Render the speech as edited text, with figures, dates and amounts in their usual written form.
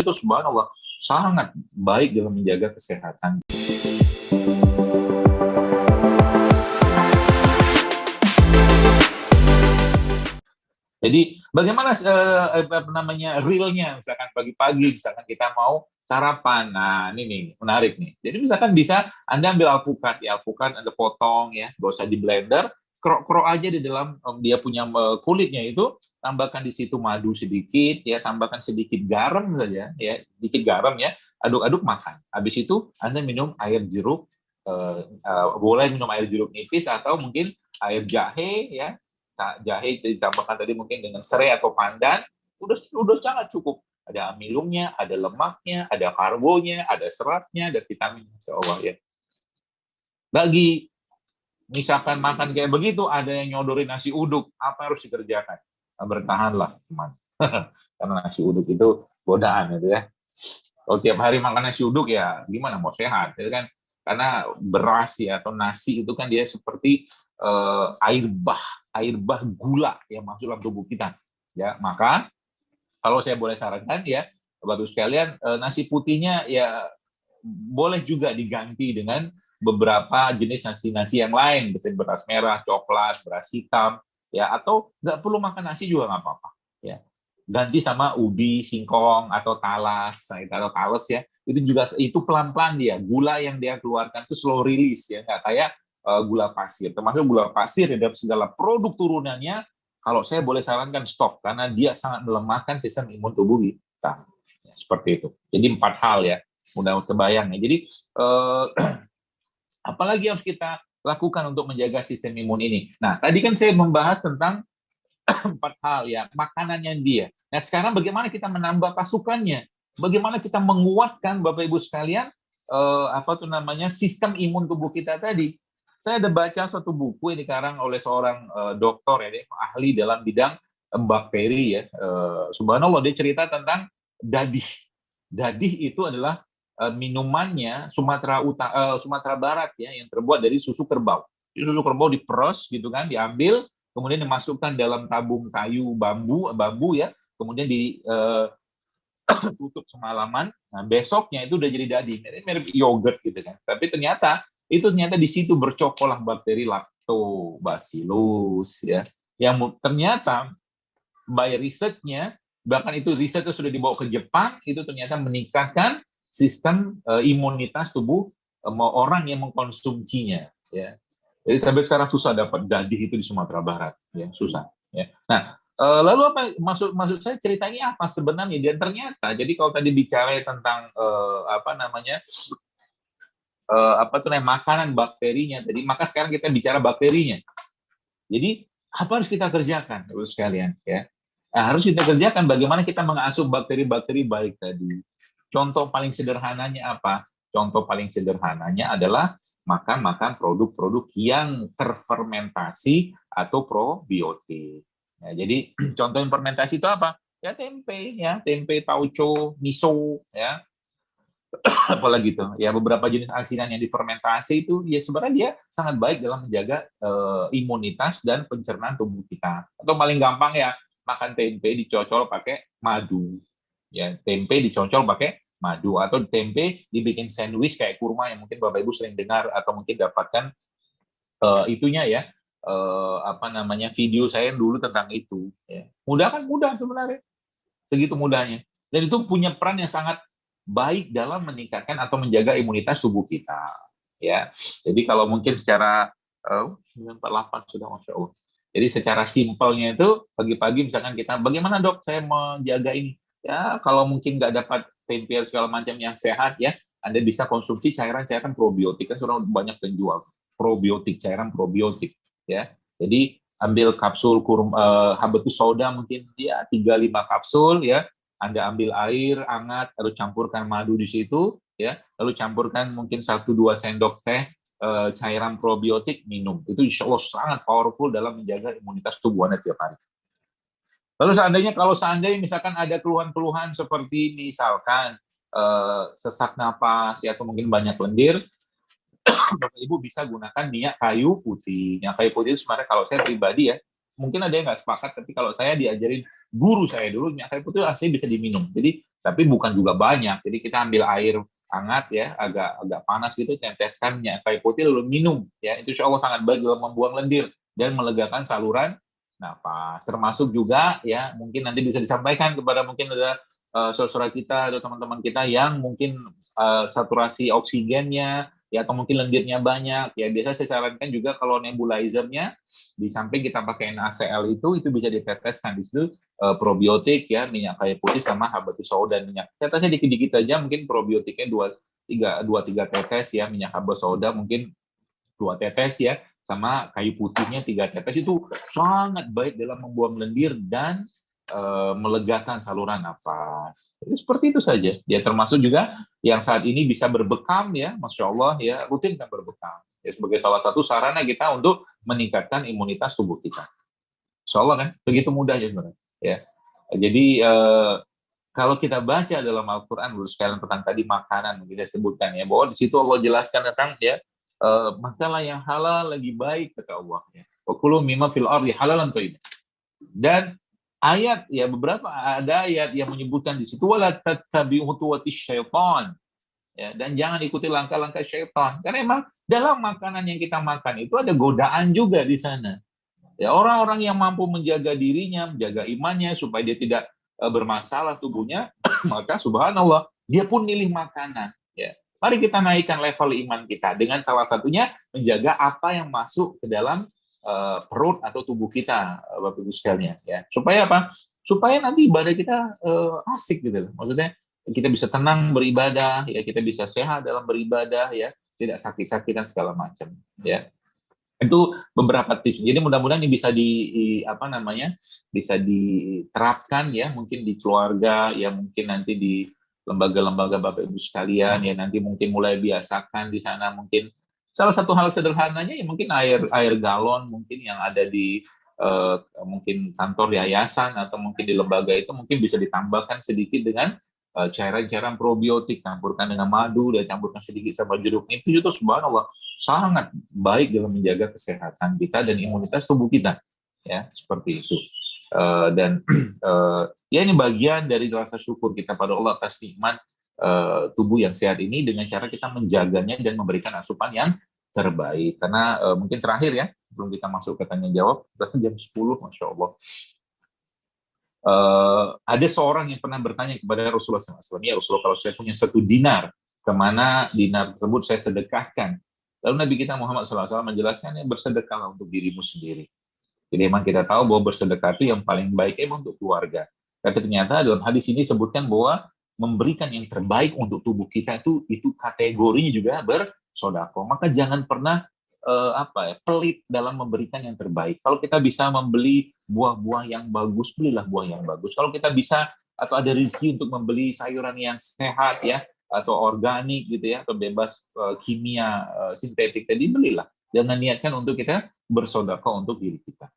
itu subhanallah sangat baik dalam menjaga kesehatan. Jadi bagaimana realnya, misalkan pagi-pagi, misalkan kita mau sarapan, nah ini nih menarik nih. Jadi misalkan bisa Anda ambil alpukat, ya alpukat Anda potong ya, nggak usah di blender, krok-krok aja di dalam dia punya kulitnya itu, tambahkan di situ madu sedikit, ya tambahkan sedikit garam saja, ya sedikit garam ya, aduk-aduk makan. Habis itu Anda minum air jeruk, boleh minum air jeruk nipis atau mungkin air jahe ya. Jahe ditambahkan tadi mungkin dengan serai atau pandan, udah sangat cukup. Ada amilumnya, ada lemaknya, ada karbonya, ada seratnya, ada vitaminnya, insyaallah ya. Bagi misalkan makan kayak begitu, ada yang nyodorin nasi uduk, apa harus dikerjakan? Nah, bertahanlah, teman. Karena nasi uduk itu godaan gitu ya. Kalau tiap hari makan nasi uduk ya gimana mau sehat, ya kan? Karena beras ya atau nasi itu kan dia seperti air bah gula yang masuk dalam tubuh kita. Ya, maka kalau saya boleh sarankan ya, Bapak sekalian, nasi putihnya ya boleh juga diganti dengan beberapa jenis nasi-nasi yang lain, misalnya beras merah, coklat, beras hitam, ya atau nggak perlu makan nasi juga nggak apa-apa. Ya, ganti sama ubi, singkong atau talas, atau talas ya. Itu juga itu pelan-pelan dia, gula yang dia keluarkan itu slow release ya, nggak kayak gula pasir. Termasuk gula pasir ya, dalam segala produk turunannya, kalau saya boleh sarankan stop karena dia sangat melemahkan sistem imun tubuh kita. Ya, seperti itu. Jadi 4 hal ya, mudah terbayang ya. Jadi apalagi harus kita lakukan untuk menjaga sistem imun ini. Nah, tadi kan saya membahas tentang 4 hal ya, makanannya dia. Nah, sekarang bagaimana kita menambah pasukannya? Bagaimana kita menguatkan Bapak Ibu sekalian sistem imun tubuh kita tadi? Saya ada baca satu buku yang dikarang oleh seorang dokter ya, ahli dalam bidang bakteri ya. Subhanallah, dia cerita tentang dadih. Dadih itu adalah minumannya Sumatera Barat ya, yang terbuat dari susu kerbau. Susu kerbau diperos gitu kan, diambil, kemudian dimasukkan dalam tabung kayu bambu ya, kemudian ditutup semalaman. Nah, besoknya itu udah jadi dadih, mirip yogurt gitu kan. Tapi ternyata di situ bercokol bakteri lactobacillus ya, yang ternyata by research-nya, bahkan itu risetnya sudah dibawa ke Jepang, itu ternyata meningkatkan sistem imunitas tubuh orang yang mengkonsumsinya ya. Jadi sampai sekarang susah dapat dadih itu di Sumatera Barat ya, susah ya. Nah, lalu apa maksud saya cerita ini apa sebenarnya? Dan ternyata jadi kalau tadi bicara tentang makanan bakterinya tadi, maka sekarang kita bicara bakterinya. Jadi apa harus kita kerjakan terus sekalian ya? Nah, harus kita kerjakan bagaimana kita mengasuh bakteri-bakteri baik tadi. Contoh paling sederhananya apa? Contoh paling sederhananya adalah makan produk-produk yang terfermentasi atau probiotik. Ya, jadi contoh yang fermentasi itu apa? Ya tempe tauco, miso, ya apalagi itu ya beberapa jenis asinan yang difermentasi itu ya sebenarnya dia sangat baik dalam menjaga imunitas dan pencernaan tubuh kita. Atau paling gampang ya makan tempe dicocol pakai madu ya, tempe dicocol pakai madu atau tempe dibikin sandwich kayak kurma yang mungkin Bapak Ibu sering dengar atau mungkin dapatkan itunya ya video saya dulu tentang itu ya. Mudah sebenarnya, segitu mudahnya, dan itu punya peran yang sangat baik dalam meningkatkan atau menjaga imunitas tubuh kita ya. Jadi kalau mungkin secara 948 sudah, Masya Allah. Jadi secara simpelnya itu pagi-pagi misalkan kita bagaimana dok saya menjaga ini ya, kalau mungkin nggak dapat tempe segala macam yang sehat ya, Anda bisa konsumsi cairan-cairan probiotik, kan sudah banyak penjual probiotik, cairan probiotik ya. Jadi ambil kapsul habatus sauda mungkin dia 3-5 kapsul ya, Anda ambil air hangat, lalu campurkan madu di situ, ya, lalu campurkan mungkin 1-2 sendok teh cairan probiotik, minum. Itu insya Allah sangat powerful dalam menjaga imunitas tubuh Anda tiap hari. Lalu kalau seandainya misalkan ada keluhan-keluhan seperti misalkan sesak napas, ya, atau mungkin banyak lendir, Bapak Ibu bisa gunakan minyak kayu putih. Minyak kayu putih itu sebenarnya kalau saya pribadi ya, mungkin ada yang nggak sepakat, tapi kalau saya diajarin guru saya dulu, minyak kayu putih asli bisa diminum. Jadi, tapi bukan juga banyak. Jadi kita ambil air hangat ya, agak agak panas gitu, teteskan minyak kayu putih lalu minum. Ya, itu insya Allah sangat baik dalam membuang lendir dan melegakan saluran nafas. Termasuk juga ya, mungkin nanti bisa disampaikan kepada mungkin ada saudara kita atau teman-teman kita yang mungkin saturasi oksigennya ya atau mungkin lendirnya banyak ya, biasa saya sarankan juga kalau nebulizernya di samping kita pakai NaCl itu bisa diteteskan di situ probiotik ya, minyak kayu putih sama habatus sauda dan minyak. Tetesnya dikit-dikit aja, mungkin probiotiknya dua tiga tetes ya, minyak habatus sauda mungkin 2 tetes ya, sama kayu putihnya 3 tetes, itu sangat baik dalam membuang lendir dan melegakan saluran nafas. Jadi seperti itu saja. Ya termasuk juga yang saat ini bisa berbekam ya, Masya Allah ya, rutinkan berbekam. Ya, sebagai salah satu sarana kita untuk meningkatkan imunitas tubuh kita. Insya Allah kan, begitu mudah ya sebenarnya. Ya. Jadi kalau kita baca dalam Al-Quran, sekalian tentang tadi makanan kita sebutkan ya, bahwa di situ Allah jelaskan tentang ya, makanlah yang halal lagi baik kata Allah ya. Wa kulu mimma fil ardi halalan thayyiban. Dan ayat ya, beberapa ada ayat yang menyebutkan di situ wala tattabi'u khutuwatis syaitan ya, dan jangan ikuti langkah-langkah syaitan, karena emang dalam makanan yang kita makan itu ada godaan juga di sana ya. Orang-orang yang mampu menjaga dirinya, menjaga imannya supaya dia tidak bermasalah tubuhnya maka subhanallah dia pun milih makanan ya. Mari kita naikkan level iman kita dengan salah satunya menjaga apa yang masuk ke dalam perut atau tubuh kita, Bapak Ibu sekalian ya. Supaya apa? Supaya nanti ibadah kita asik gitu. Maksudnya kita bisa tenang beribadah ya, kita bisa sehat dalam beribadah ya, tidak sakit-sakitan segala macam ya. Itu beberapa tips. Jadi mudah-mudahan ini bisa apa namanya? Bisa diterapkan ya, mungkin di keluarga ya, mungkin nanti di lembaga-lembaga Bapak Ibu sekalian ya, nanti mungkin mulai biasakan di sana. Mungkin salah satu hal sederhananya ya mungkin air galon mungkin yang ada di mungkin kantor yayasan atau mungkin di lembaga itu mungkin bisa ditambahkan sedikit dengan cairan-cairan probiotik, campurkan dengan madu dan campurkan sedikit sama jeruk nipis, itu subhanallah sangat baik dalam menjaga kesehatan kita dan imunitas tubuh kita ya, seperti itu. Dan ya ini bagian dari rasa syukur kita pada Allah atas nikmat tubuh yang sehat ini dengan cara kita menjaganya dan memberikan asupan yang terbaik. Karena mungkin terakhir ya, sebelum kita masuk ke tanya jawab, jam 10, Masya Allah. Ada seorang yang pernah bertanya kepada Rasulullah SAW, ya Rasulullah, kalau saya punya 1 dinar, kemana dinar tersebut saya sedekahkan? Lalu Nabi kita Muhammad SAW menjelaskan, ya bersedekahlah untuk dirimu sendiri. Jadi memang kita tahu bahwa bersedekah itu yang paling baik emang untuk keluarga. Tapi ternyata dalam hadis ini sebutkan bahwa memberikan yang terbaik untuk tubuh kita itu kategorinya juga bersedekah. Maka jangan pernah pelit dalam memberikan yang terbaik. Kalau kita bisa membeli buah-buah yang bagus, belilah buah yang bagus. Kalau kita bisa atau ada rezeki untuk membeli sayuran yang sehat ya, atau organik gitu ya, atau bebas kimia sintetik tadi, belilah. Jangan niatkan untuk kita bersedekah untuk diri kita.